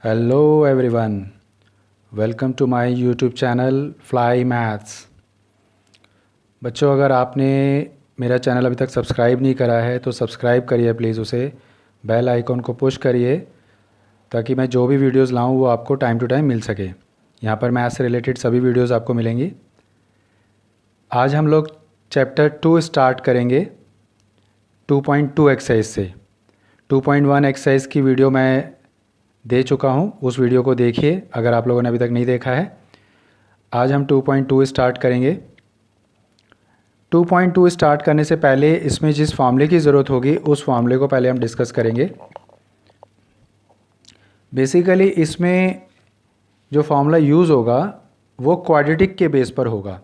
Hello everyone, welcome to my YouTube channel fly maths. बच्चों, अगर आपने मेरा चैनल अभी तक सब्सक्राइब नहीं करा है तो सब्सक्राइब करिए प्लीज़, उसे बेल आइकॉन को पुश करिए ताकि मैं जो भी वीडियोस लाऊं वो आपको टाइम टू टाइम मिल सके। यहाँ पर मैथ्स से रिलेटेड सभी वीडियोस आपको मिलेंगी। आज हम लोग चैप्टर 2 स्टार्ट करेंगे 2.2 एक्सरसाइज से। 2.1 एक्सरसाइज की वीडियो मैं दे चुका हूँ, उस वीडियो को देखिए अगर आप लोगों ने अभी तक नहीं देखा है। आज हम 2.2 स्टार्ट करेंगे। 2.2 स्टार्ट करने से पहले इसमें जिस फार्मूले की ज़रूरत होगी उस फार्मूले को पहले हम डिस्कस करेंगे। बेसिकली इसमें जो फार्मूला यूज़ होगा वो क्वाड्रेटिक के बेस पर होगा।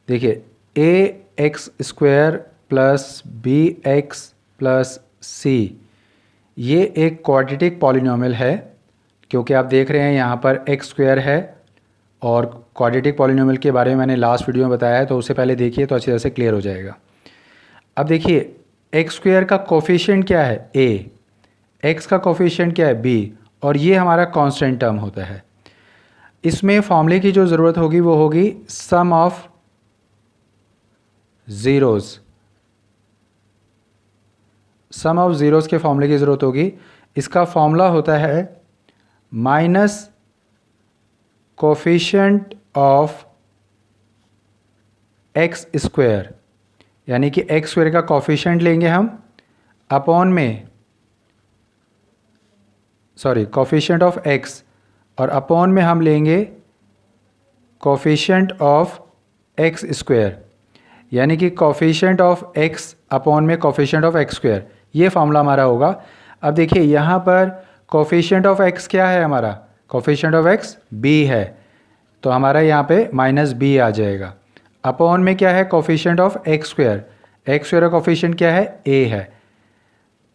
देखिए, ax² plus bx plus c ये एक क्वाड्रेटिक पॉलिनोमियल है, क्योंकि आप देख रहे हैं यहाँ पर x² है और क्वाड्रेटिक पॉलिनोमियल के बारे में मैंने लास्ट वीडियो में बताया है, तो उससे पहले देखिए तो अच्छी तरह से क्लियर हो जाएगा। अब देखिए, x² का कोफिशिएंट क्या है a, x का कोफिशिएंट क्या है b, और ये हमारा कांस्टेंट टर्म होता है। इसमें फॉर्मूले की जो ज़रूरत होगी वो होगी sum of zeros. Sum of zeros के फॉर्मूले की ज़रूरत होगी। इसका फॉर्मूला होता है माइनस कोफिशिएंट ऑफ x², यानी कि x² का कोफिशिएंट लेंगे हम अपॉन में कोफिशिएंट ऑफ x, और अपॉन में हम लेंगे कोफिशिएंट ऑफ x², यानी कि कोफिशिएंट ऑफ x अपॉन में कोफिशिएंट ऑफ x²। ये फार्मूला हमारा होगा। अब देखिए यहाँ पर कोफिशिएंट ऑफ x क्या है, हमारा कोफिशिएंट ऑफ x b है, तो हमारा यहाँ पे माइनस b आ जाएगा। अपॉन में क्या है, कोफिशिएंट ऑफ x², x² का कोफिशिएंट क्या है a है,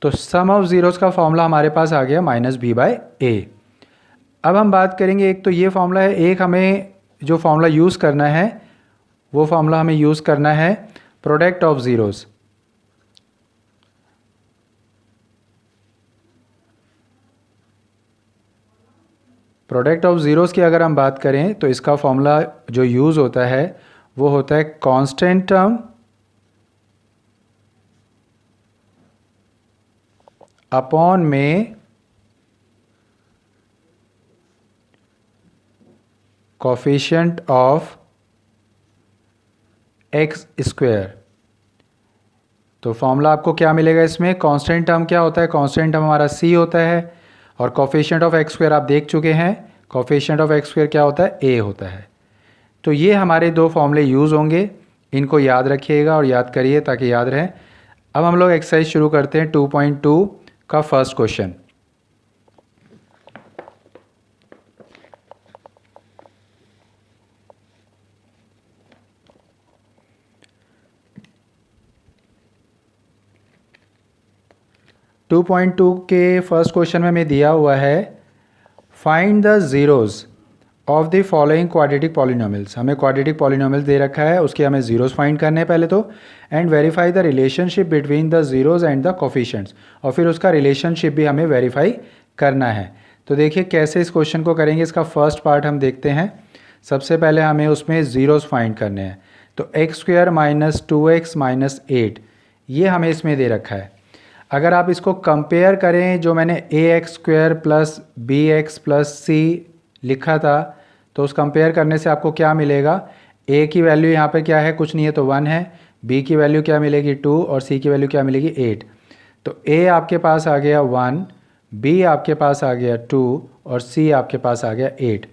तो सम ऑफ ज़ीरोज़ का फॉर्मूला हमारे पास आ गया माइनस b/a। अब हम बात करेंगे, एक तो ये फॉर्मूला है, एक हमें जो फॉर्मूला यूज़ करना है वो फॉर्मूला हमें यूज़ करना है product of zeros. Product of zeros की अगर हम बात करें तो इसका फॉर्मूला जो यूज़ होता है वो होता है कांस्टेंट टर्म अपॉन में कोफिशिएंट ऑफ x²। तो फॉर्मूला आपको क्या मिलेगा इसमें, कांस्टेंट टर्म क्या होता है, कांस्टेंट टर्म हमारा c होता है, और कोफिशिएंट ऑफ x² आप देख चुके हैं, कोफिशिएंट ऑफ x² क्या होता है a होता है। तो ये हमारे दो फॉर्मूले यूज़ होंगे, इनको याद रखिएगा और याद करिए ताकि याद रहे। अब हम लोग एक्सरसाइज शुरू करते हैं 2.2 का first question. Two point two के फर्स्ट क्वेश्चन में हमें दिया हुआ है find the zeros of the following quadratic polynomials. हमें क्वाड्रेटिक पॉलिनोमियल दे रखा है, उसके हमें ज़ीरोज़ फाइंड करने हैं पहले तो, and verify the relationship between the zeros and the coefficients, और फिर उसका रिलेशनशिप भी हमें वेरीफाई करना है। तो देखिए कैसे इस क्वेश्चन को करेंगे। इसका फर्स्ट पार्ट हम देखते हैं। सबसे पहले हमें उसमें ज़ीरोज़ फाइंड करने हैं, तो x² माइनस 2x माइनस 8 ये हमें इसमें दे रखा है। अगर आप इसको कंपेयर करें, जो मैंने ax² plus bx plus c लिखा था, तो उस कंपेयर करने से आपको क्या मिलेगा, a की वैल्यू यहाँ पे क्या है, कुछ नहीं है तो 1 है, b की वैल्यू क्या मिलेगी 2, और c की वैल्यू क्या मिलेगी 8। तो a आपके पास आ गया 1, b आपके पास आ गया 2, और c आपके पास आ गया 8।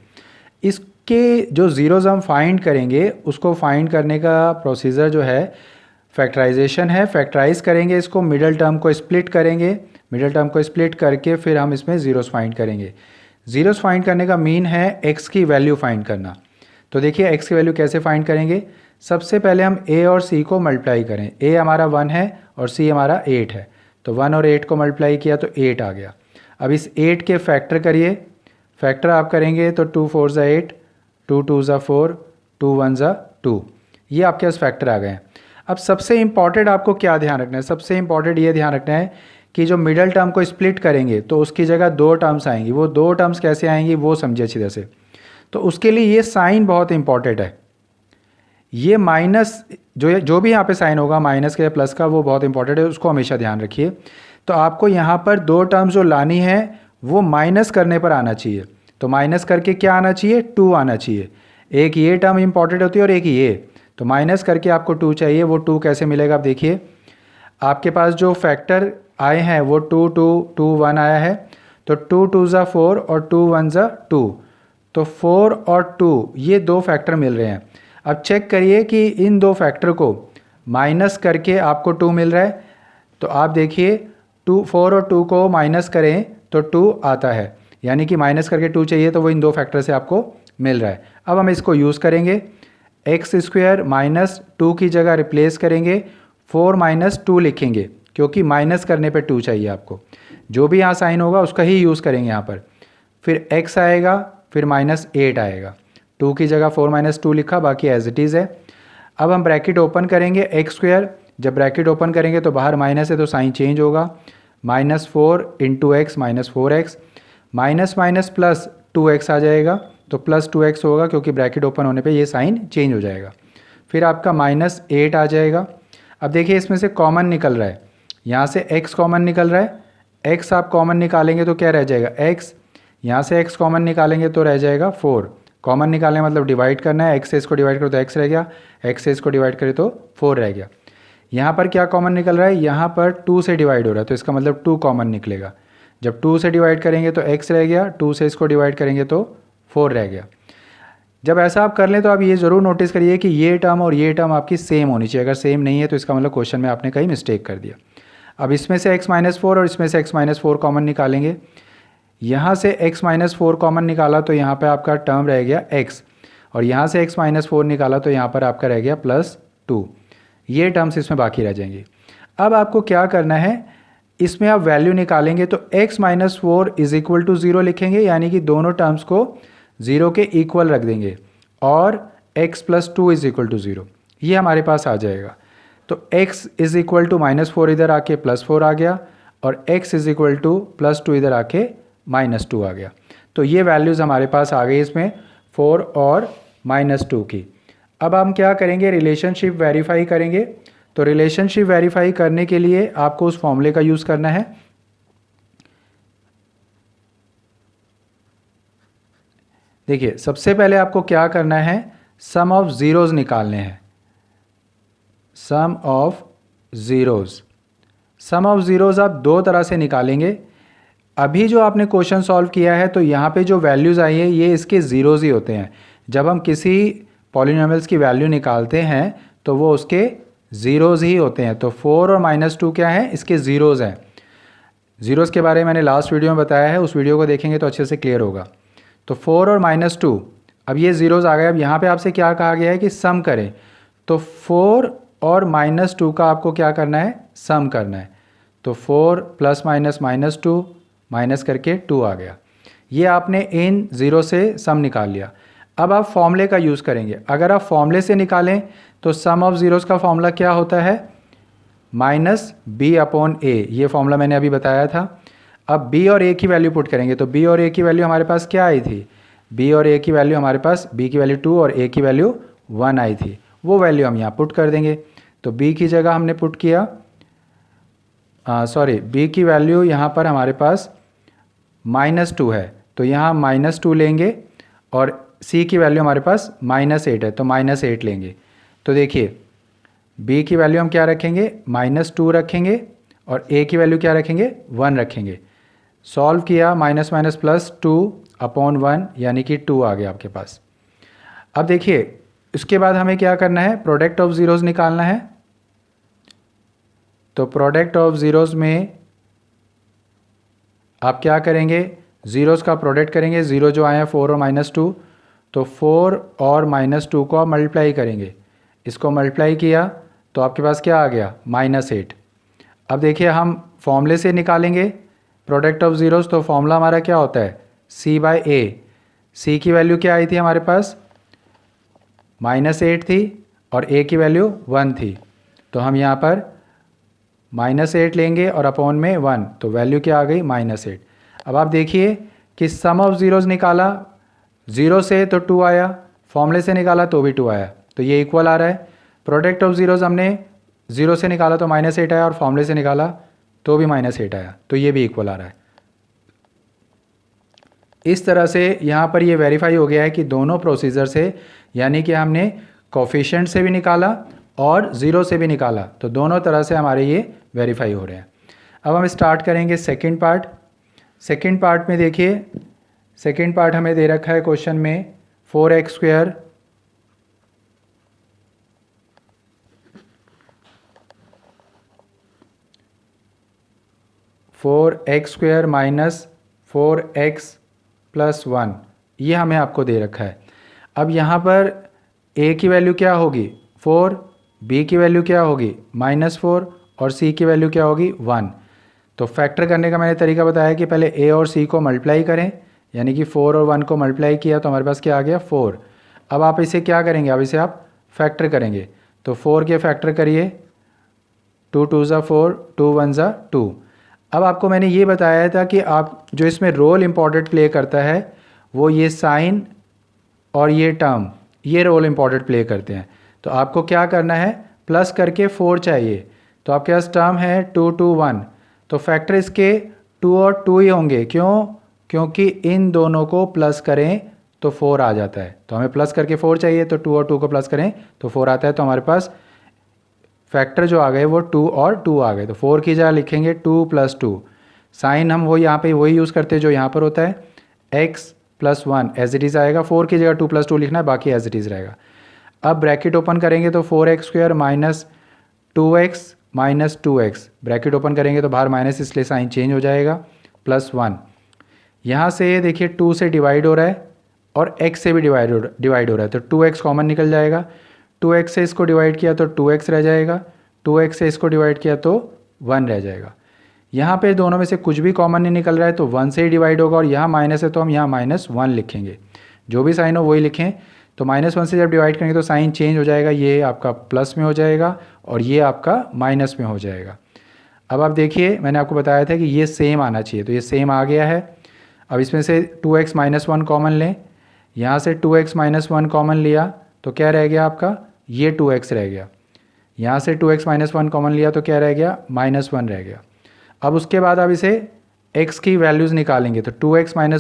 इसके जो ज़ीरोज़ हम फाइंड करेंगे उसको फाइंड करने का प्रोसीजर जो है फैक्टराइजेशन है। फैक्टराइज करेंगे इसको, मिडल टर्म को स्प्लिट करेंगे, मिडल टर्म को स्प्लिट करके फिर हम इसमें ज़ीरोज़ फाइंड करेंगे। ज़ीरोज़ फाइंड करने का मीन है x की वैल्यू फाइंड करना। तो देखिए x की वैल्यू कैसे फाइंड करेंगे। सबसे पहले हम a और c को मल्टीप्लाई करें। a हमारा 1 है और c हमारा 8 है, तो 1 और 8 को मल्टीप्लाई किया तो 8 आ गया। अब इस 8 के फैक्टर करिए। फैक्टर आप करेंगे तो 2 4 ज़ा 8, 2 2 ज़ा 4, 2 1 ज़ा 2, ये आपके पास फैक्टर आ गए हैं। अब सबसे इम्पॉर्टेंट आपको क्या ध्यान रखना है, सबसे इम्पॉर्टेंट ये ध्यान रखना है कि जो मिडल टर्म को स्प्लिट करेंगे तो उसकी जगह दो टर्म्स आएंगी। वो दो टर्म्स कैसे आएंगी वो समझिए अच्छी तरह से। तो उसके लिए ये साइन बहुत इंपॉर्टेंट है। ये माइनस जो भी यहाँ पे साइन होगा माइनस का या प्लस का, वो बहुत इंपॉर्टेंट है, उसको हमेशा ध्यान रखिए। तो आपको यहाँ पर दो टर्म्स जो लानी है वो माइनस करने पर आना चाहिए। तो माइनस करके क्या आना चाहिए, 2 आना चाहिए। एक ये टर्म इंपॉर्टेंट होती है और एक ये, तो माइनस करके आपको 2 चाहिए। वो 2 कैसे मिलेगा आप देखिए, आपके पास जो फैक्टर आए हैं वो 2 2 2 1 आया है, तो 2 2 ज़ा 4 और 2 1 ज़ा 2, तो 4 और 2 ये दो फैक्टर मिल रहे हैं। अब चेक करिए कि इन दो फैक्टर को माइनस करके आपको 2 मिल रहा है। तो आप देखिए 4 और 2 को माइनस करें तो 2 आता है, यानी कि माइनस करके 2 चाहिए, तो वो इन दो फैक्टर से आपको मिल रहा है। अब हम इसको यूज़ करेंगे, एक्स स्क्वायर माइनस 2 की जगह रिप्लेस करेंगे 4 माइनस 2 लिखेंगे, क्योंकि माइनस करने पे 2 चाहिए आपको। जो भी यहाँ साइन होगा उसका ही यूज़ करेंगे यहाँ पर। फिर x आएगा, फिर -8 आएगा। 2 की जगह 4 माइनस 2 लिखा, बाकी एज इट इज़ है। अब हम ब्रैकेट ओपन करेंगे, एक्स स्क्वायर, जब ब्रैकेट ओपन करेंगे तो बाहर माइनस है तो साइन चेंज होगा, -4 into x -4x, minus minus plus 2x आ जाएगा, तो प्लस 2x होगा क्योंकि ब्रैकेट ओपन होने पे ये साइन चेंज हो जाएगा। फिर आपका -8 आ जाएगा। अब देखिए इसमें से कॉमन निकल रहा है, यहाँ से x कॉमन निकल रहा है, x आप कॉमन निकालेंगे तो क्या रह जाएगा x, यहाँ से x कॉमन निकालेंगे तो रह जाएगा 4। कॉमन निकालने मतलब डिवाइड करना है, x से इसको डिवाइड करो तो x रह गया, x से इसको डिवाइड करें तो 4 रह गया। यहाँ पर क्या कॉमन निकल रहा है, यहाँ पर 2 से डिवाइड हो रहा है तो इसका मतलब 2 कॉमन निकलेगा। जब 2 से डिवाइड करेंगे तो x रह गया, 2 से इसको डिवाइड करेंगे तो 4 रह गया। जब ऐसा आप कर लें तो आप ये ज़रूर नोटिस करिए कि ये टर्म और ये टर्म आपकी सेम होनी चाहिए। अगर सेम नहीं है तो इसका मतलब क्वेश्चन में आपने कहीं मिस्टेक कर दिया। अब इसमें से x-4 और इसमें से x-4 कॉमन निकालेंगे। यहाँ से x-4 कॉमन निकाला तो यहाँ पे आपका टर्म रह गया x, और यहाँ से x-4 निकाला तो यहाँ पर आपका रह गया +2। ये टर्म्स इसमें बाकी रह जाएंगी। अब आपको क्या करना है, इसमें आप वैल्यू निकालेंगे तो x-4 इज इक्वल टू 0 लिखेंगे, यानी कि दोनों टर्म्स को 0 के इक्वल रख देंगे, और x + 2 इज इक्वल टू 0, ये हमारे पास आ जाएगा। तो x इज इक्वल टू -4 इधर आके +4 आ गया, और x इज इक्वल टू +2 इधर आके -2 आ गया। तो ये वैल्यूज़ हमारे पास आ गई इसमें 4 और -2 की। अब हम क्या करेंगे, रिलेशनशिप वेरीफाई करेंगे। तो रिलेशनशिप वेरीफाई करने के लिए आपको उस फॉर्मूले का यूज़ करना है। देखिए सबसे पहले आपको क्या करना है, सम ऑफ ज़ीरोज़ निकालने हैं। Sum of zeros, sum of zeros आप दो तरह से निकालेंगे। अभी जो आपने क्वेश्चन सॉल्व किया है तो यहाँ पे जो वैल्यूज़ आई है ये इसके ज़ीरोज़ ही होते हैं। जब हम किसी पॉलिनोमियल्स की वैल्यू निकालते हैं तो वो उसके ज़ीरोज़ ही होते हैं। तो 4 और -2 क्या है, इसके ज़ीरोज़ हैं। ज़ीरोज़ के बारे में मैंने लास्ट वीडियो में बताया है, उस वीडियो को देखेंगे तो अच्छे से क्लियर होगा। तो 4 और -2, अब ये ज़ीरोज़ आ गए। अब यहाँ पे आपसे क्या कहा गया है कि सम करें, तो 4 और -2 का आपको क्या करना है, सम करना है। तो 4 + -2 माइनस करके 2 आ गया। ये आपने इन ज़ीरो से सम निकाल लिया। अब आप फॉर्मूले का यूज़ करेंगे। अगर आप फॉर्मूले से निकालें तो सम ऑफ ज़ीरोज़ का फॉर्मूला क्या होता है, -b/a। ये फॉर्मूला मैंने अभी बताया था। अब b और a की वैल्यू पुट करेंगे, तो b और a की वैल्यू हमारे पास क्या आई थी, b और a की वैल्यू हमारे पास, b की वैल्यू 2 और a की वैल्यू 1 आई थी। वो वैल्यू हम यहाँ पुट कर देंगे। तो b की जगह हमने पुट किया, b की वैल्यू यहाँ पर हमारे पास -2 है, तो यहाँ -2 लेंगे, और c की वैल्यू हमारे पास -8 है तो -8 लेंगे। तो देखिए b की वैल्यू हम क्या रखेंगे, -2 रखेंगे, और a की वैल्यू क्या रखेंगे, 1 रखेंगे। सॉल्व किया, -2/1 यानी कि 2 आ गया आपके पास। अब देखिए इसके बाद हमें क्या करना है, प्रोडक्ट ऑफ ज़ीरोज़ निकालना है। तो प्रोडक्ट ऑफ ज़ीरोज़ में आप क्या करेंगे, ज़ीरोज़ का प्रोडक्ट करेंगे। ज़ीरो जो आए हैं 4 और -2, तो 4 और -2 को आप मल्टीप्लाई करेंगे। इसको मल्टीप्लाई किया तो आपके पास क्या आ गया, -8। अब देखिए हम फॉर्मूले से निकालेंगे प्रोडक्ट ऑफ ज़ीरोज़, तो फॉर्मूला हमारा क्या होता है, c/a। c की वैल्यू क्या आई थी हमारे पास, -8 थी, और a की वैल्यू 1 थी। तो हम यहाँ पर -8 लेंगे और अपॉन में 1, तो वैल्यू क्या आ गई -8। अब आप देखिए कि सम ऑफ ज़ीरोज़ निकाला, 0 से तो 2 आया, फॉर्मूले से निकाला तो भी 2 आया, तो ये इक्वल आ रहा है। प्रोडक्ट ऑफ ज़ीरोज़ हमने 0 से निकाला तो -8 आया और फॉर्मूले से निकाला तो भी -8 आया, तो ये भी इक्वल आ रहा है। इस तरह से यहाँ पर ये वेरीफाई हो गया है कि दोनों प्रोसीजर से, यानी कि हमने कोफिशिएंट से भी निकाला और 0 से भी निकाला, तो दोनों तरह से हमारे ये वेरीफाई हो रहे हैं। अब हम स्टार्ट करेंगे सेकंड पार्ट। सेकंड पार्ट में देखिए, सेकंड पार्ट हमें दे रखा है क्वेश्चन में 4x² माइनस 4x + 1, ये हमें आपको दे रखा है। अब यहाँ पर a की वैल्यू क्या होगी 4, b की वैल्यू क्या होगी -4 और c की वैल्यू क्या होगी 1। तो फैक्टर करने का मैंने तरीका बताया कि पहले a और c को मल्टीप्लाई करें, यानी कि 4 और 1 को मल्टीप्लाई किया तो हमारे पास क्या आ गया 4। अब आप इसे क्या करेंगे, अब इसे आप फैक्टर करेंगे, तो 4 के फैक्टर करिए, 2 2 ज़ा 4, 2 1 ज़ा 2। अब आपको मैंने ये बताया था कि आप जो इसमें रोल इम्पॉर्टेंट प्ले करता है वो ये साइन और ये टर्म, ये रोल इम्पॉर्टेंट प्ले करते हैं। तो आपको क्या करना है, प्लस करके 4 चाहिए, तो आपके पास टर्म है 2 2 1, तो फैक्टर इसके 2 और 2 ही होंगे। क्यों? क्योंकि इन दोनों को प्लस करें तो 4 आ जाता है, तो हमें प्लस करके 4 चाहिए, तो 2 और 2 को प्लस करें तो 4 आता है। तो हमारे पास फैक्टर जो आ गए वो 2 और 2 आ गए, तो 4 की जगह लिखेंगे 2 + 2। साइन हम वो यहाँ पे वही यूज़ करते हैं जो यहाँ पर होता है, x + 1 एज इट इज़ आएगा, 4 की जगह 2 + 2 लिखना है, बाकी एज इट इज़ रहेगा। अब ब्रैकेट ओपन करेंगे तो 4x² minus 2x minus 2x, bracket open करेंगे तो बाहर माइनस, इसलिए साइन चेंज हो जाएगा, +1। यहाँ से देखिए 2 से डिवाइड हो रहा है और x से भी डिवाइड हो रहा है, तो 2x कॉमन निकल जाएगा। 2x से इसको डिवाइड किया तो 2x रह जाएगा, 2x से इसको डिवाइड किया तो 1 रह जाएगा। यहाँ पे दोनों में से कुछ भी कॉमन नहीं निकल रहा है तो 1 से ही डिवाइड होगा, और यहाँ माइनस है तो हम यहाँ -1 लिखेंगे, जो भी साइन हो वही लिखें। तो -1 से जब डिवाइड करेंगे तो साइन चेंज हो जाएगा, ये आपका प्लस में हो जाएगा और ये आपका माइनस में हो जाएगा। अब आप देखिए मैंने आपको बताया था कि ये सेम आना चाहिए, तो ये सेम आ गया है। अब इसमें से 2x - 1 कॉमन लें, यहाँ से 2x - 1 कॉमन लिया तो क्या रह गया आपका, ये 2x रह गया। यहाँ से 2x - 1 कॉमन लिया तो क्या रह गया, -1 रह गया। अब उसके बाद आप इसे x की वैल्यूज़ निकालेंगे, तो 2x - 1 =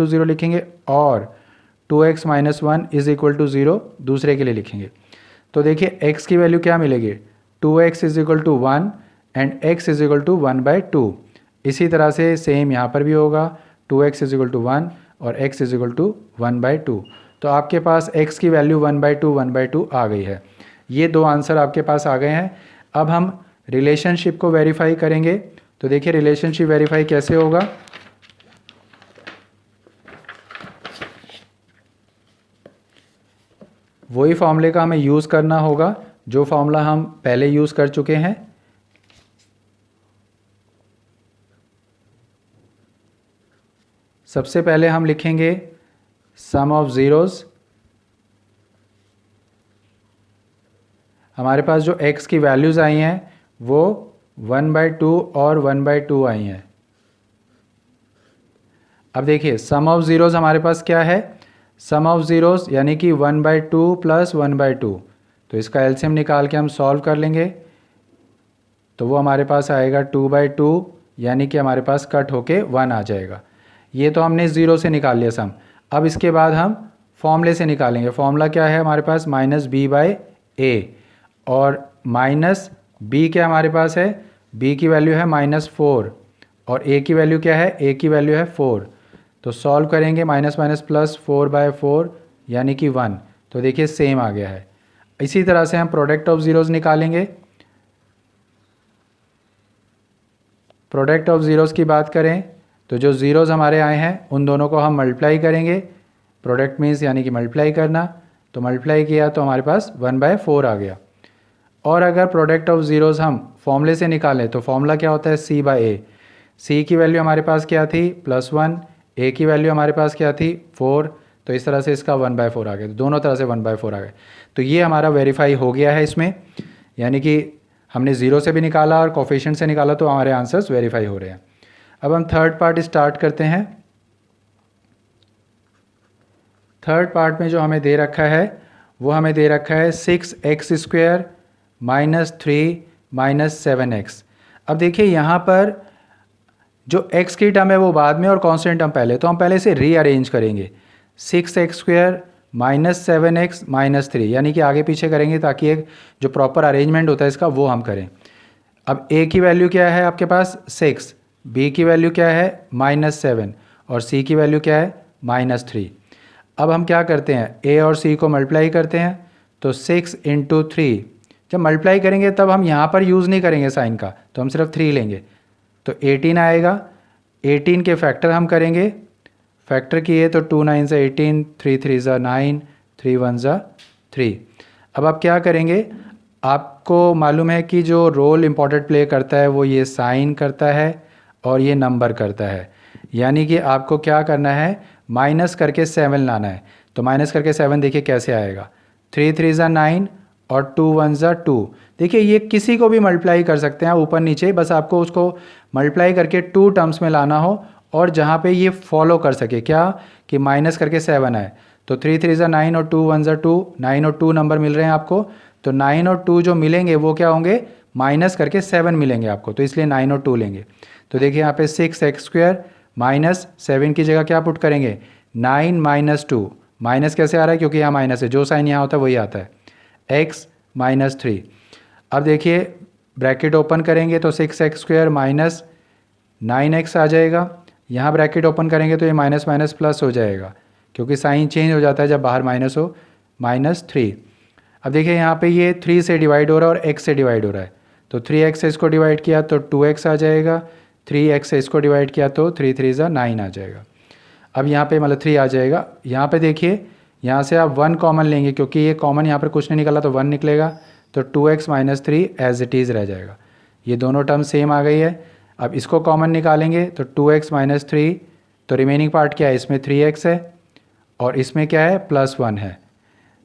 0 लिखेंगे और 2x - 1 = 0 दूसरे के लिए लिखेंगे। तो देखिए x की वैल्यू क्या मिलेगी, 2x = 1 एंड x = 1/2। इसी तरह से सेम यहाँ पर भी होगा, 2x = 1 और x = 1/2। तो आपके पास x की वैल्यू 1/2 आ गई है। ये दो आंसर आपके पास आ गए हैं। अब हम रिलेशनशिप को वेरीफाई करेंगे, तो देखिए रिलेशनशिप वेरीफाई कैसे होगा। वही फॉर्मूले का हमें यूज़ करना होगा जो फॉर्मूला हम पहले यूज़ कर चुके हैं। सबसे पहले हम लिखेंगे सम ऑफ ज़ीरोज़। हमारे पास जो x की वैल्यूज़ आई हैं वो 1/2 और 1/2 आई हैं। अब देखिए सम ऑफ ज़ीरोज़ हमारे पास क्या है, सम ऑफ ज़ीरोज़ यानी कि 1/2 + 1/2, तो इसका एलसीएम निकाल के हम सॉल्व कर लेंगे तो वो हमारे पास आएगा 2/2, यानी कि हमारे पास कट होके 1 आ जाएगा। ये तो हमने 0 से निकाल लिया सम। अब इसके बाद हम फॉर्मूले से निकालेंगे। फॉर्मूला क्या है हमारे पास, -b/a, और -b क्या हमारे पास है, b की वैल्यू है -4 और a की वैल्यू क्या है, a की वैल्यू है 4। तो सॉल्व करेंगे, माइनस माइनस प्लस 4/4 यानी कि 1। तो देखिए सेम आ गया है। इसी तरह से हम प्रोडक्ट ऑफ ज़ीरोज़ निकालेंगे। प्रोडक्ट ऑफ ज़ीरोज़ की बात करें तो जो ज़ीरोज़ हमारे आए हैं उन दोनों को हम मल्टीप्लाई करेंगे। प्रोडक्ट मीन्स यानी कि मल्टीप्लाई करना, तो मल्टीप्लाई किया तो हमारे पास 1/4 आ गया। और अगर प्रोडक्ट ऑफ ज़ीरोज़ हम फॉर्मूले से निकालें तो फॉर्मूला क्या होता है, c/a। c की वैल्यू हमारे पास क्या थी, +1, a की वैल्यू हमारे पास क्या थी, 4, तो इस तरह से इसका 1/4 आ गया। तो दोनों तरह से 1/4 आ गए। तो ये हमारा वेरीफाई हो गया है इसमें, यानी कि हमने ज़ीरो से भी निकाला और कोफिशिएंट से निकाला, तो हमारे आंसर्स वेरीफाई हो रहे हैं। अब हम थर्ड पार्ट स्टार्ट करते हैं। थर्ड पार्ट में जो हमें दे रखा है वो हमें दे रखा है 6x² - 3 - 7x। अब देखिए यहाँ पर जो x की टर्म है वो बाद में और कांस्टेंट टर्म पहले, तो हम पहले इसे रीअरेंज करेंगे। 6x² - 7x - 3, यानी कि आगे पीछे करेंगे ताकि एक जो प्रॉपर अरेंजमेंट होता है इसका वो हम करें। अब a की वैल्यू क्या है आपके पास 6, b की वैल्यू क्या है -7 और c की वैल्यू क्या है -3। अब हम क्या करते हैं, a और c को मल्टीप्लाई करते हैं, तो 6 × 3, जब मल्टीप्लाई करेंगे तब हम यहाँ पर यूज़ नहीं करेंगे साइन का, तो हम सिर्फ 3 लेंगे, तो 18 आएगा। 18 के फैक्टर हम करेंगे, फैक्टर किए तो 2 9 से 18, 3 3 ज़ा 9, 3 1 ज़ा 3। अब आप क्या करेंगे, आपको मालूम है कि जो रोल इम्पॉर्टेंट प्ले करता है वो ये साइन करता है और ये नंबर करता है, यानी कि आपको क्या करना है, माइनस करके 7 लाना है। तो माइनस करके 7 देखिए कैसे आएगा, 3 3 ज़ा 9 और 2 1 ज़ा 2। देखिए ये किसी को भी मल्टीप्लाई कर सकते हैं ऊपर नीचे, बस आपको उसको मल्टीप्लाई करके 2 टर्म्स में लाना हो और जहाँ पे ये फॉलो कर सके क्या कि माइनस करके 7 आए। तो 3 3 ज़ा 9 और 2 1 ज़ा 2, 9 और 2 नंबर मिल रहे हैं आपको, तो 9 और 2 जो मिलेंगे वो क्या होंगे, माइनस करके 7 मिलेंगे आपको, तो इसलिए 9 और 2 लेंगे। तो देखिए यहाँ पे 6x² - 7 की जगह क्या पुट करेंगे, 9 - 2, माइनस कैसे आ रहा है क्योंकि यहाँ माइनस है, जो साइन यहाँ होता है वही आता है, x - 3। अब देखिए ब्रैकेट ओपन करेंगे तो 6x² - 9x आ जाएगा, यहाँ ब्रैकेट ओपन करेंगे तो ये माइनस माइनस प्लस हो जाएगा क्योंकि साइन चेंज हो जाता है जब बाहर माइनस हो, -3। अब देखिए यहाँ पे ये 3 से डिवाइड हो रहा है और x से डिवाइड हो रहा है, तो 3x से इसको डिवाइड किया तो 2x आ जाएगा, 3x से इसको डिवाइड किया तो 3 3 ज़ा 9 आ जाएगा। अब यहाँ पे मतलब 3 आ जाएगा। यहाँ पे देखिए यहाँ से आप 1 कॉमन लेंगे क्योंकि ये कॉमन यहाँ पर कुछ नहीं निकला तो 1 निकलेगा, तो 2x - 3 एज इट इज़ रह जाएगा। ये दोनों टर्म सेम आ गई है। अब इसको कॉमन निकालेंगे तो 2x - 3, तो रिमेनिंग पार्ट क्या है, इसमें 3x है और इसमें क्या है +1 है।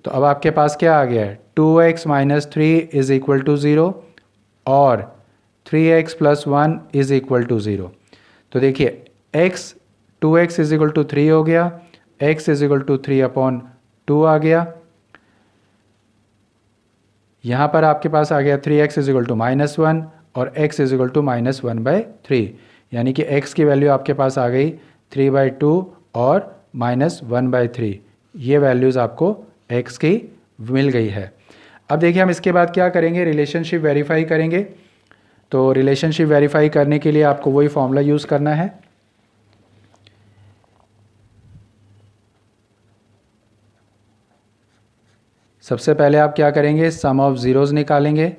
तो अब आपके पास क्या आ गया है, 2x - 3 = 0 और 3x + 1 = 0। तो देखिए x 2x = 3 हो गया, x = 3/2 आ गया। यहाँ पर आपके पास आ गया 3x = -1 और x = -1/3, यानी कि x की वैल्यू आपके पास आ गई 3/2 और -1/3। ये वैल्यूज़ आपको x की मिल गई है। अब देखिए हम इसके बाद क्या करेंगे, रिलेशनशिप वेरीफाई करेंगे। तो रिलेशनशिप वेरीफाई करने के लिए आपको वही फॉर्मूला यूज़ करना है। सबसे पहले आप क्या करेंगे, सम ऑफ ज़ीरोज़ निकालेंगे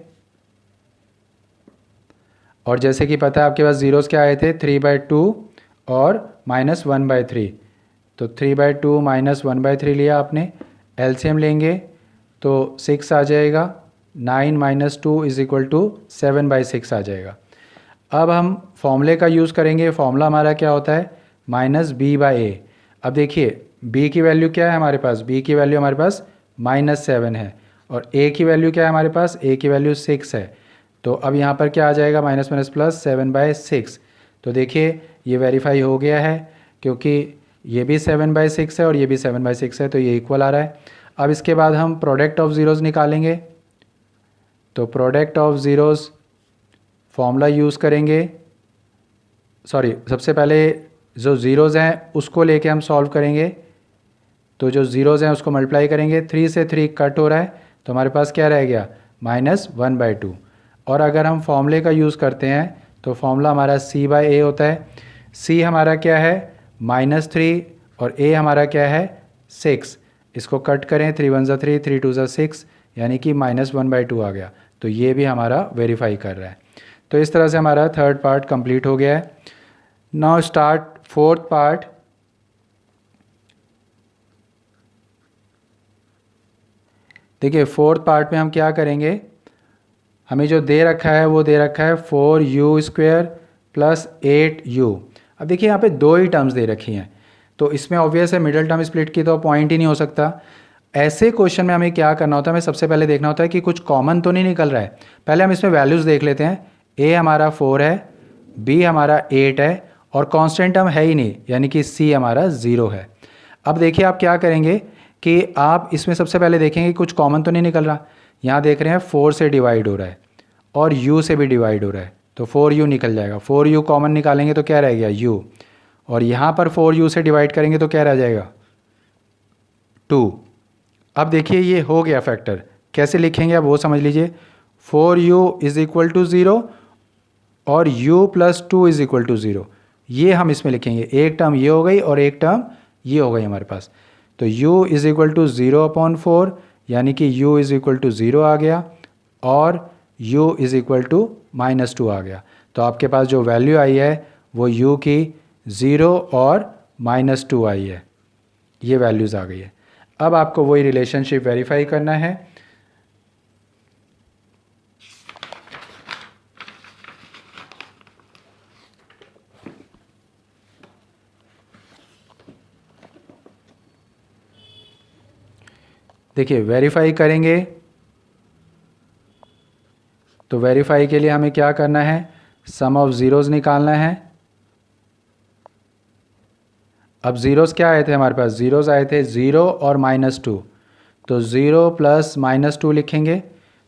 और जैसे कि पता है आपके पास ज़ीरोज़ क्या आए थे, 3/2 और -1/3, तो 3/2 -1/3 लिया आपने, एलसीएम लेंगे तो 6 आ जाएगा, 9 - 2 = 7/6 आ जाएगा। अब हम फॉर्मूले का यूज़ करेंगे। फॉर्मूला हमारा क्या होता है, -b/a। अब देखिए b की वैल्यू क्या है हमारे पास, b की वैल्यू हमारे पास -7 है और a की वैल्यू क्या है हमारे पास, a की वैल्यू 6 है। तो अब यहाँ पर क्या आ जाएगा, माइनस माइनस प्लस 7/6। तो देखिए ये वेरीफाई हो गया है क्योंकि ये भी 7/6 है और ये भी 7/6 है, तो ये इक्वल आ रहा है। अब इसके बाद हम प्रोडक्ट ऑफ ज़ीरोज़ निकालेंगे। तो product of zeros formula use करेंगे, सॉरी सबसे पहले जो ज़ीरोज़ हैं उसको लेके हम सॉल्व करेंगे। तो जो ज़ीरोज़ हैं उसको मल्टीप्लाई करेंगे, 3 से 3 कट हो रहा है तो हमारे पास क्या रह गया, -1/2। और अगर हम फॉर्मूले का यूज़ करते हैं तो फॉर्मूला हमारा c/a होता है। c हमारा क्या है -3 और a हमारा क्या है 6। इसको कट करें, 3 1 ज़ा 3, 3 2 ज़ा 6, यानी कि -1/2 आ गया। तो ये भी हमारा वेरीफाई कर रहा है। तो इस तरह से हमारा थर्ड पार्ट कंप्लीट हो गया है। Now start fourth part. देखिए फोर्थ पार्ट में हम क्या करेंगे, हमें जो दे रखा है वो दे रखा है 4u² + 8u। अब देखिए यहाँ पे दो ही टर्म्स दे रखी हैं तो इसमें ऑब्वियस है मिडिल टर्म स्प्लिट की तो पॉइंट ही नहीं हो सकता। ऐसे क्वेश्चन में हमें क्या करना होता है, हमें सबसे पहले देखना होता है कि कुछ कॉमन तो नहीं निकल रहा है। पहले हम इसमें वैल्यूज़ देख लेते हैं। ए हमारा 4 है, बी हमारा 8 है और कांस्टेंट टर्म है ही नहीं, यानी कि सी हमारा 0 है। अब देखिए आप क्या करेंगे कि आप इसमें सबसे पहले देखेंगे कुछ कॉमन तो नहीं निकल रहा। यहाँ देख रहे हैं 4 से डिवाइड हो रहा है और u से भी डिवाइड हो रहा है, तो 4u निकल जाएगा। 4u कॉमन निकालेंगे तो क्या रह गया u, और यहाँ पर 4u से डिवाइड करेंगे तो क्या रह जाएगा 2। अब देखिए ये हो गया फैक्टर, कैसे लिखेंगे आप वो समझ लीजिए। 4u इज़ इक्वल टू 0 और u plus 2 is equal to 0, ये हम इसमें लिखेंगे। एक टर्म ये हो गई और एक टर्म ये हो गई हमारे पास। तो u इज़ इक्वल टू 0/4, यानी कि u इज़ इक्वल टू 0 आ गया और u इज़ इक्वल टू -2 आ गया। तो आपके पास जो वैल्यू आई है वो u की 0 और -2 आई है, ये वैल्यूज़ आ गई है। अब आपको वही रिलेशनशिप वेरीफाई करना है। देखिए वेरीफाई करेंगे तो वेरीफाई के लिए हमें क्या करना है, सम ऑफ ज़ीरोज़ निकालना है। अब ज़ीरोज़ क्या आए थे हमारे पास, ज़ीरोज़ आए थे 0 और -2, तो 0 प्लस -2 लिखेंगे।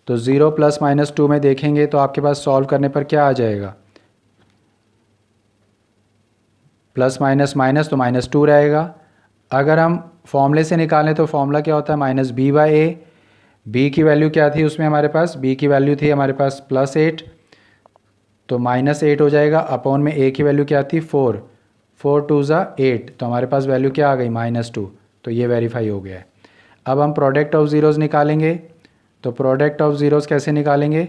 तो 0 प्लस -2 में देखेंगे तो आपके पास सॉल्व करने पर क्या आ जाएगा, प्लस माइनस माइनस तो -2 रहेगा। अगर हम फॉर्मूले से निकालें तो फॉर्मूला क्या होता है, -b/a। b की वैल्यू क्या थी उसमें हमारे पास, b की वैल्यू थी हमारे पास +8, तो -8 हो जाएगा। अपॉन में a की वैल्यू क्या थी 4, 4 2 ज़ा 8, तो हमारे पास वैल्यू क्या आ गई -2। तो ये वेरीफाई हो गया है। अब हम प्रोडक्ट ऑफ ज़ीरोज़ निकालेंगे। तो प्रोडक्ट ऑफ ज़ीरोज़ कैसे निकालेंगे,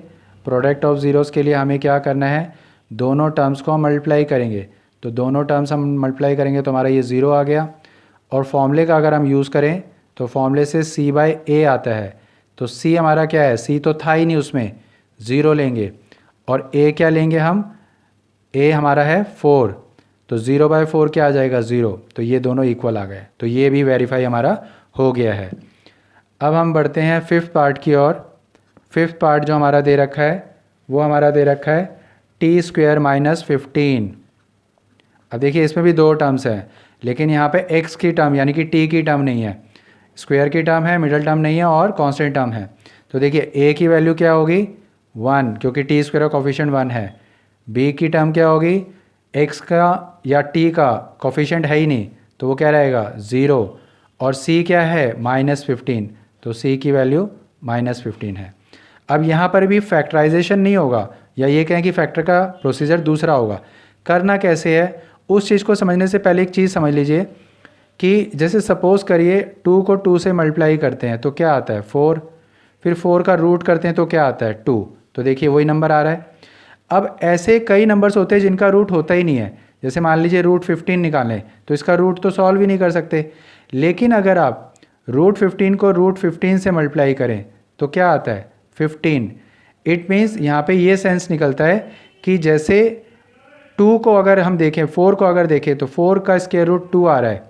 प्रोडक्ट ऑफ ज़ीरोज़ के लिए हमें क्या करना है, दोनों टर्म्स को हम मल्टीप्लाई करेंगे। तो दोनों टर्म्स हम मल्टीप्लाई करेंगे तो हमारा ये 0 आ गया। और फॉर्मूले का अगर हम यूज़ करें तो फॉर्मूले से c/a आता है। तो c हमारा क्या है, c तो था ही नहीं उसमें, 0 लेंगे। और a क्या लेंगे हम, a हमारा है 4, तो 0/4 क्या आ जाएगा 0, तो ये दोनों इक्वल आ गए। तो ये भी वेरीफाई हमारा हो गया है। अब हम बढ़ते हैं फिफ्थ पार्ट की ओर। फिफ्थ पार्ट जो हमारा दे रखा है वो हमारा दे रखा है t² - 15। अब देखिए इसमें भी दो टर्म्स हैं, लेकिन यहाँ पे x की टर्म यानी कि t की टर्म नहीं है, स्क्वायर की टर्म है, मिडल टर्म नहीं है और कांस्टेंट टर्म है। तो देखिए a की वैल्यू क्या होगी 1, क्योंकि t² का कोफिशिएंट 1 है। b की टर्म क्या होगी, x का या t का कोफिशिएंट है ही नहीं, तो वो क्या रहेगा 0। और c क्या है -15, तो c की वैल्यू -15 है। अब यहाँ पर भी फैक्टराइजेशन नहीं होगा, या ये कहें कि फैक्टर का प्रोसीजर दूसरा होगा। करना कैसे है, उस चीज़ को समझने से पहले एक चीज़ समझ लीजिए कि जैसे सपोज़ करिए 2 को 2 से मल्टीप्लाई करते हैं तो क्या आता है 4, फिर 4 का रूट करते हैं तो क्या आता है 2, तो देखिए वही नंबर आ रहा है। अब ऐसे कई नंबर्स होते हैं जिनका रूट होता ही नहीं है, जैसे मान लीजिए √15 निकालें तो इसका रूट तो सॉल्व ही नहीं कर सकते। लेकिन अगर आप √15 को √15 से मल्टीप्लाई करें तो क्या आता है 15। इट मीन्स यहाँ पे ये सेंस निकलता है कि जैसे 2 को अगर हम देखें, 4 को अगर देखें तो 4 का स्क्वायर रूट 2 आ रहा है,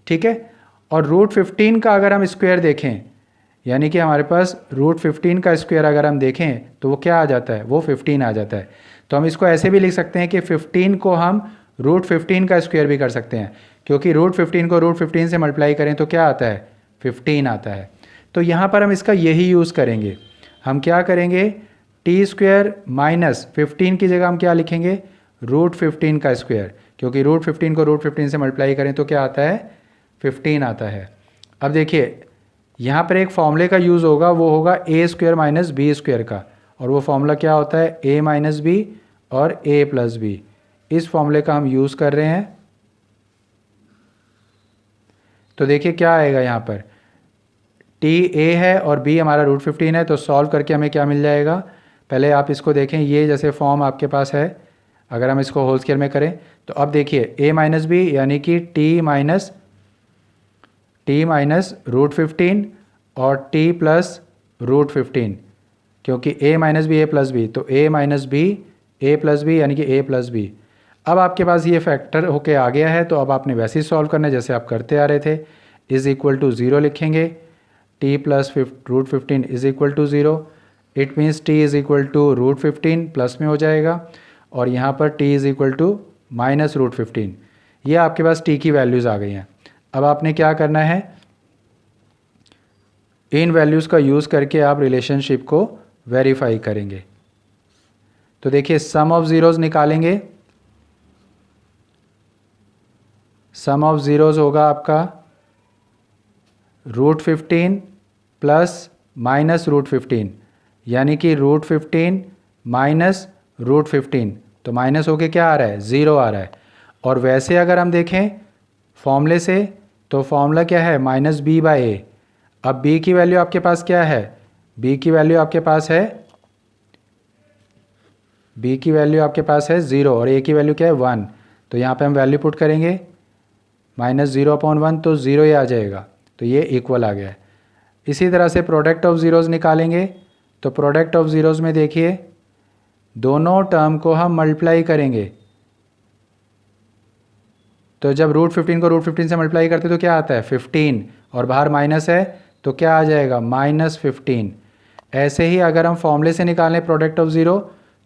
ठीक है। और √15 का अगर हम स्क्वायर देखें, यानी कि हमारे पास √15 का स्क्वायर अगर हम देखें तो वो क्या आ जाता है, वो 15 आ जाता है। तो हम इसको ऐसे भी लिख सकते हैं कि 15 को हम √15 का स्क्वायर भी कर सकते हैं, क्योंकि √15 को √15 से मल्टीप्लाई करें तो क्या आता है 15 आता है। तो यहाँ पर हम इसका यही यूज़ करेंगे। हम क्या करेंगे, t² - 15 की जगह हम क्या लिखेंगे √15 का स्क्वायर, क्योंकि √15 को √15 से मल्टीप्लाई करें तो क्या आता है 15 आता है। अब देखिए यहाँ पर एक फॉर्मूले का यूज़ होगा, वो होगा a² - b² का, और वो फॉर्मूला क्या होता है a - b और a + b। इस फॉर्मूले का हम यूज़ कर रहे हैं। तो देखिए क्या आएगा यहाँ पर, t a है और b हमारा √15 है, तो सॉल्व करके हमें क्या मिल जाएगा। पहले आप इसको देखें, ये जैसे फॉर्म आपके पास है, अगर हम इसको होल स्क्वायर में करें तो अब देखिए a - b यानी कि t - √15 और t + √15, क्योंकि a - b a + b, तो a - b a + b यानी कि a + b। अब आपके पास ये फैक्टर होके आ गया है, तो अब आपने वैसे ही सॉल्व करना है जैसे आप करते आ रहे थे। इज़ इक्वल टू 0 लिखेंगे, t plus root 15 is equal to 0। It means t is equal to root 15 plus में हो जाएगा, और यहाँ पर t is equal to minus root 15। ये आपके पास t की वैल्यूज़ आ गई हैं। अब आपने क्या करना है, इन वैल्यूज़ का यूज़ करके आप रिलेशनशिप को वेरीफाई करेंगे। तो देखिए सम ऑफ ज़ीरोज़ निकालेंगे। सम ऑफ ज़ीरोज़ होगा आपका रूट 15 प्लस माइनस रूट 15, यानी कि रूट 15 माइनस रूट 15, तो माइनस होके क्या आ रहा है, 0 आ रहा है। और वैसे अगर हम देखें फॉर्मूले से, तो फॉर्मूला क्या है, माइनस बी बाई ए। अब b की वैल्यू आपके पास क्या है, b की वैल्यू आपके पास है, b की वैल्यू आपके पास है 0 और a की वैल्यू क्या है 1। तो यहाँ पे हम वैल्यू पुट करेंगे -0/1, तो 0 ही आ जाएगा, तो ये इक्वल आ गया है। इसी तरह से प्रोडक्ट ऑफ ज़ीरोज़ निकालेंगे। तो प्रोडक्ट ऑफ ज़ीरोज़ में देखिए दोनों टर्म को हम मल्टीप्लाई करेंगे। तो जब रूट 15 को रूट 15 से मल्टीप्लाई करते तो क्या आता है 15, और बाहर माइनस है तो क्या आ जाएगा -15। ऐसे ही अगर हम फॉर्मूले से निकालें प्रोडक्ट ऑफ ज़ीरो,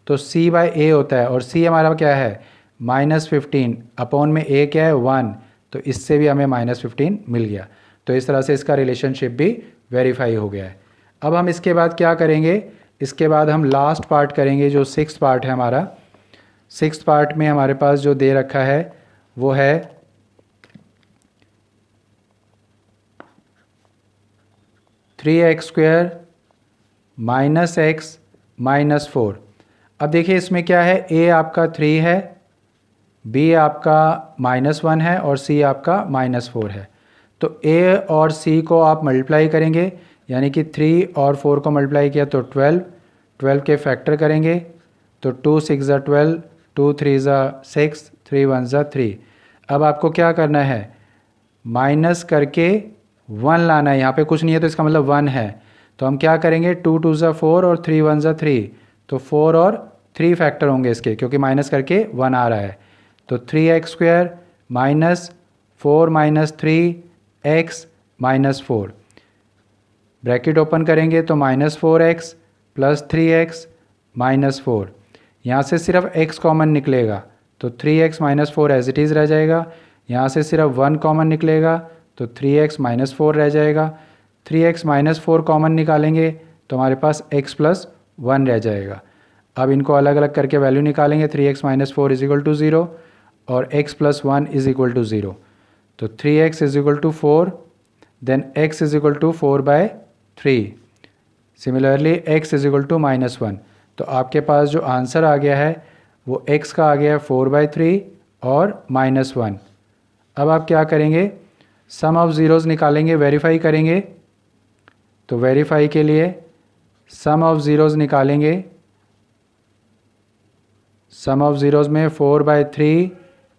तो c बाई ए होता है, और c हमारा क्या है -15, अपॉन में a क्या है 1, तो इससे भी हमें -15 मिल गया। तो इस तरह से इसका रिलेशनशिप भी वेरीफाई हो गया है। अब हम इसके बाद क्या करेंगे, इसके बाद हम लास्ट पार्ट करेंगे जो 6th पार्ट है हमारा। 6th पार्ट में हमारे पास जो दे रखा है वो है 3x² माइनस एक्स माइनस 4। अब देखिए इसमें क्या है, a आपका 3 है, b आपका -1 है और c आपका -4 है। तो a और c को आप मल्टीप्लाई करेंगे, यानी कि 3 और 4 को मल्टीप्लाई किया तो 12, 12 के फैक्टर करेंगे तो 2 6 ज़ा 12, 2 3 ज़ा 6, 3 1 ज़ा 3। अब आपको क्या करना है, माइनस करके 1 लाना है। यहाँ पे कुछ नहीं है तो इसका मतलब 1 है, तो हम क्या करेंगे 2 2 ज़ा 4 और 3 1 ज़ा 3, तो 4 और 3 फैक्टर होंगे इसके, क्योंकि माइनस करके 1 आ रहा है। तो 3x² minus 4 minus 3x minus 4, bracket open करेंगे तो -4x प्लस 3x माइनस 4। यहाँ से सिर्फ x कॉमन निकलेगा तो 3x minus 4 as it is रह जाएगा। यहाँ से सिर्फ 1 कॉमन निकलेगा तो 3x माइनस 4 रह जाएगा। 3x माइनस 4 कॉमन निकालेंगे तो हमारे पास x प्लस 1 रह जाएगा। अब इनको अलग अलग करके वैल्यू निकालेंगे, 3x minus 4 is equal to 0 और x plus 1 is equal to 0। तो 3x is equal to 4, then x is equal to 4/3। Similarly x is equal to -1। तो आपके पास जो आंसर आ गया है वो x का आ गया है 4/3 और -1। अब आप क्या करेंगे, सम ऑफ ज़ीरोज़ निकालेंगे, वेरीफाई करेंगे। तो वेरीफाई के लिए सम ऑफ ज़ीरोज़ निकालेंगे। सम ऑफ ज़ीरोज़ में 4/3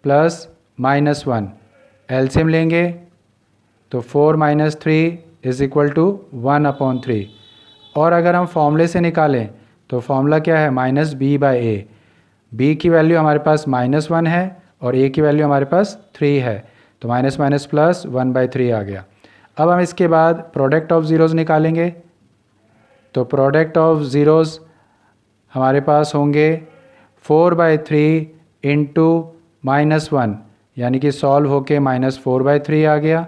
प्लस -1 एलसीएम लेंगे तो 4 - 3 इज़ इक्वल टू 1/3। और अगर हम फॉर्मूले से निकालें तो फॉर्मूला क्या है -b/a। b की वैल्यू हमारे पास -1 है और a की वैल्यू हमारे पास 3 है, तो माइनस माइनस प्लस 1/3 आ गया। अब हम इसके बाद प्रोडक्ट ऑफ ज़ीरोज़ निकालेंगे। तो प्रोडक्ट ऑफ ज़ीरोज़ हमारे पास होंगे 4/3 इंटू -1, यानी कि सॉल्व होके -4/3 आ गया।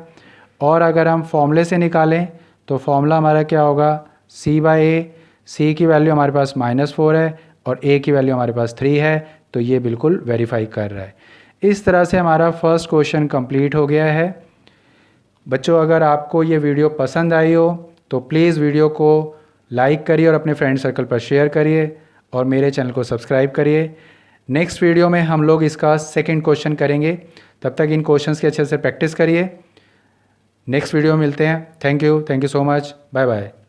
और अगर हम फॉर्मूले से निकालें तो फॉर्मूला हमारा क्या होगा c/a। c की वैल्यू हमारे पास -4 है और a की वैल्यू हमारे पास 3 है, तो ये बिल्कुल वेरीफाई कर रहा है। इस तरह से हमारा फर्स्ट क्वेश्चन कंप्लीट हो गया है। बच्चों, अगर आपको ये वीडियो पसंद आई हो तो प्लीज़ वीडियो को लाइक करिए और अपने फ्रेंड सर्कल पर शेयर करिए और मेरे चैनल को सब्सक्राइब करिए। नेक्स्ट वीडियो में हम लोग इसका सेकंड क्वेश्चन करेंगे। तब तक इन क्वेश्चंस की अच्छे से प्रैक्टिस करिए। नेक्स्ट वीडियो में मिलते हैं। Thank you so much. Bye bye.